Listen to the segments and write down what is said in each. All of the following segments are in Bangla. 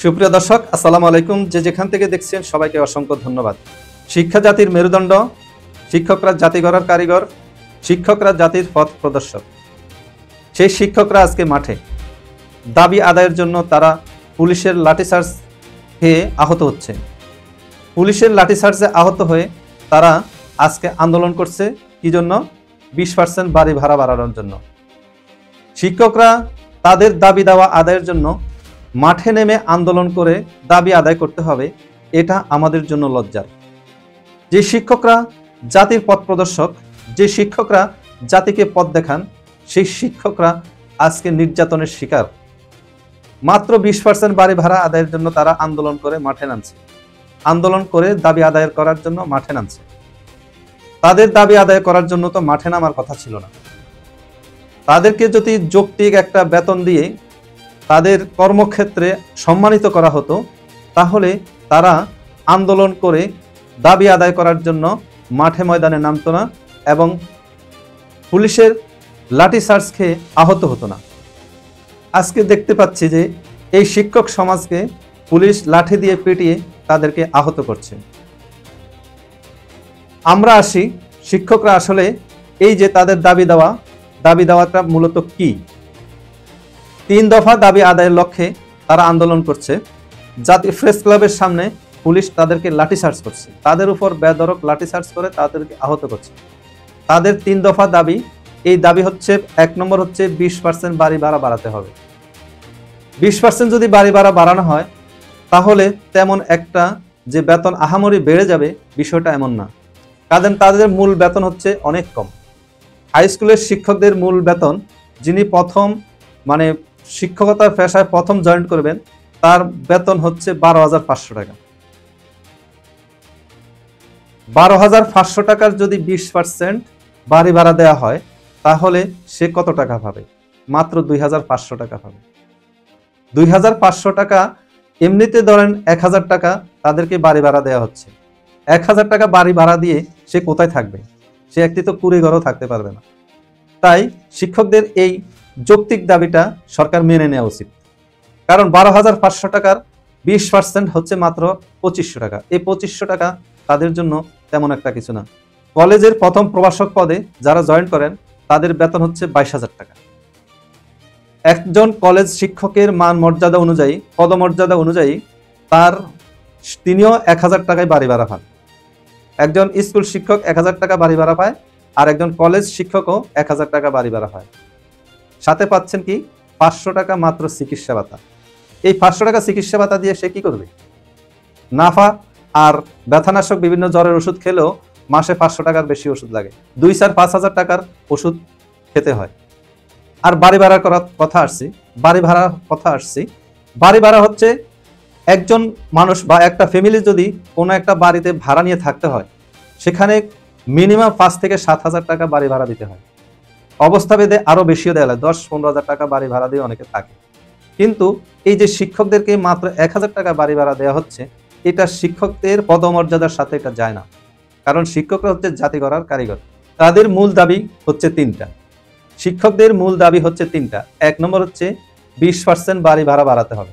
সুপ্রিয় দর্শক, আসসালামু আলাইকুম। যে যেখান থেকে দেখছেন সবাইকে অসংখ্য ধন্যবাদ। শিক্ষা জাতির মেরুদণ্ড, শিক্ষকরা জাতি গড়ার কারিগর, শিক্ষকরা জাতির পথ প্রদর্শক। সেই শিক্ষকরা আজকে মাঠে দাবি আদায়ের জন্য তারা পুলিশের লাঠিচার্জ খেয়ে আহত হচ্ছে। পুলিশের লাঠিচার্জে আহত হয়ে তারা আজকে আন্দোলন করছে কি জন্য? 20% বাড়ি ভাড়া বাড়ানোর জন্য। শিক্ষকরা তাদের দাবি দাওয়া আদায়ের জন্য মাঠে নেমে আন্দোলন করে দাবি আদায় করতে হবে, এটা আমাদের জন্য লজ্জার। যে শিক্ষকরা জাতির পথ প্রদর্শক, যে শিক্ষকরা জাতিকে পথ দেখান, সেই শিক্ষকরা আজকে নির্যাতনের শিকার। মাত্র 20% বাড়ি ভাড়া আদায়ের জন্য তারা আন্দোলন করে মাঠে নামছে, আন্দোলন করে দাবি আদায় করার জন্য মাঠে নামছে। তাদের দাবি আদায় করার জন্য তো মাঠে নামার কথা ছিল না। তাদেরকে যদি যৌক্তিক একটা বেতন দিয়ে তাদের কর্মক্ষেত্রে সম্মানিত করা হতো, তাহলে তারা আন্দোলন করে দাবি আদায় করার জন্য মাঠে ময়দানে নামতো না এবং পুলিশের লাঠিচার্জ খেয়ে আহত হতো না। আজকে দেখতে পাচ্ছি যে এই শিক্ষক সমাজকে পুলিশ লাঠি দিয়ে পিটিয়ে তাদেরকে আহত করছে। আমরা আসি, শিক্ষকরা আসলে এই যে তাদের দাবি দেওয়াটা মূলত কি? 3 দফা দাবি আদায়ের লক্ষ্যে তারা আন্দোলন করছে। জাতীয় প্রেস ক্লাবের সামনে পুলিশ তাদেরকে লাঠিচার্জ করছে, তাদের উপর বেধড়ক লাঠিচার্জ করে তাদেরকে আহত করছে। তাদের 3 দফা দাবি, এই দাবি হচ্ছে 1 নম্বর হচ্ছে 20% বাড়ি ভাড়া বাড়াতে হবে। 20% যদি বাড়ি ভাড়া বাড়ানো হয়, তাহলে তেমন একটা যে বেতন আহামরি বেড়ে যাবে বিষয়টা এমন না। কারণ তাদের মূল বেতন হচ্ছে অনেক কম। হাই স্কুলের শিক্ষকদের মূল বেতন, যিনি প্রথম শিক্ষকতার পেশায় প্রথম জয়েন করবেন, তার বেতন হচ্ছে 12,500 টাকা। 12,500 টাকার যদি 20% বাড়ি ভাড়া দেওয়া হয়, তাহলে সে কত টাকা পাবে? মাত্র 2,500 টাকা পাবে। 2,500 টাকা এমনিতে ধরেন 1,000 টাকা তাদেরকে বাড়ি ভাড়া দেওয়া হচ্ছে। 1,000 টাকা বাড়ি ভাড়া দিয়ে সে কোথায় থাকবে? সে একটি তো কুড়ে ঘরও থাকতে পারবে না। তাই শিক্ষকদের এই যৌক্তিক দাবিটা সরকার মেনে নেওয়া উচিত। কারণ 12,500 টাকার 20% হচ্ছে মাত্র 2500 টাকা। এই 2500 টাকা তাদের জন্য তেমন একটা কিছু না। কলেজের প্রথম প্রভাষক পদে যারা জয়েন করেন, তাদের বেতন হচ্ছে 22,000 টাকা। একজন কলেজ শিক্ষকের মান মর্যাদা অনুযায়ী, পদমর্যাদা অনুযায়ী তিনিও 1,000 টাকায় বাড়ি ভাড়া পান। একজন স্কুল শিক্ষক 1,000 টাকা বাড়ি ভাড়া পায়, আর একজন কলেজ শিক্ষকও 1,000 টাকা বাড়ি ভাড়া পায়। সাথে পাচ্ছেন কি? 500 টাকা মাত্র চিকিৎসা ভাতা। এই 500 টাকা চিকিৎসা ভাতা দিয়ে সে কি করবে? নাফা আর ব্যথানাশক বিভিন্ন জ্বরের ওষুধ খেলেও মাসে 500 টাকার বেশি ওষুধ লাগে। 2-4-5,000 টাকার ওষুধ খেতে হয়। আর বাড়ি ভাড়া করার কথা আসছি, বাড়ি ভাড়া হচ্ছে একজন মানুষ বা একটা ফ্যামিলি যদি কোনো একটা বাড়িতে ভাড়া নিয়ে থাকতে হয়, সেখানে মিনিমাম 5 থেকে 7,000 টাকা বাড়ি ভাড়া দিতে হয়। অবস্থা ভেদে আরো বেশিও দেওয়া হয়, 10-15,000 টাকা বাড়ি ভাড়া দিয়ে অনেকে থাকে। কিন্তু এই যে শিক্ষকদেরকে মাত্র 1,000 টাকা বাড়ি ভাড়া দেওয়া হচ্ছে, এটা শিক্ষকদের পদমর্যাদার সাথে এটা যায় না। কারণ শিক্ষকরা হচ্ছে জাতি গড়ার কারিগর। তাদের মূল দাবি হচ্ছে 3টা। শিক্ষকদের মূল দাবি হচ্ছে 3টা। 1 নম্বর হচ্ছে 20% বাড়ি ভাড়া বাড়াতে হবে,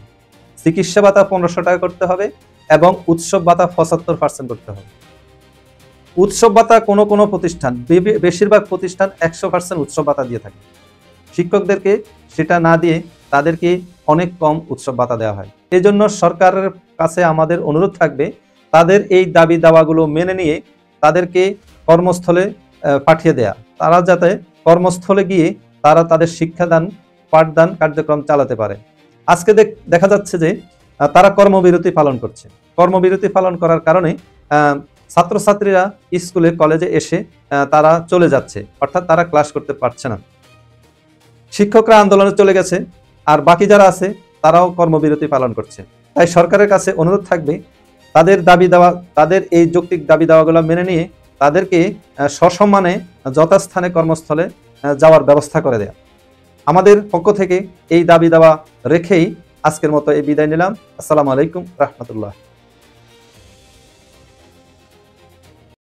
চিকিৎসা ভাতা 1500 টাকা করতে হবে এবং উৎসব ভাতা 75% করতে হবে। উৎসব ভাতা কোনো প্রতিষ্ঠান, বেশিরভাগ প্রতিষ্ঠান 100% উৎসব ভাতা দিয়ে থাকে। শিক্ষকদেরকে সেটা না দিয়ে তাদেরকে অনেক কম উৎসব ভাতা দেওয়া হয়। এই জন্য সরকারের কাছে আমাদের অনুরোধ থাকবে, তাদের এই দাবি দাওয়াগুলো মেনে নিয়ে তাদেরকে কর্মস্থলে পাঠিয়ে দেয়া। তারা যাতে কর্মস্থলে গিয়ে তারা তাদের শিক্ষাদান, পাঠদান কার্যক্রম চালাতে পারে। আজকে দেখা যাচ্ছে যে তারা কর্মবিরতি পালন করছে। কর্মবিরতি পালন করার কারণে ছাত্রছাত্রীরা স্কুলে কলেজে এসে তারা চলে যাচ্ছে, অর্থাৎ তারা ক্লাস করতে পারছে না। শিক্ষকরা আন্দোলনে চলে গেছে, আর বাকি যারা আছে তারাও কর্মবিরতি পালন করছে। তাই সরকারের কাছে অনুরোধ থাকবে, তাদের দাবি দেওয়া, তাদের এই যৌক্তিক দাবি দেওয়াগুলো মেনে নিয়ে তাদেরকে সসম্মানে যথাস্থানে কর্মস্থলে যাওয়ার ব্যবস্থা করে দেয়া। আমাদের পক্ষ থেকে এই দাবি দেওয়া রেখেই আজকের মতো এই বিদায় নিলাম। আসসালামু আলাইকুম রাহমাতুল্লাহ।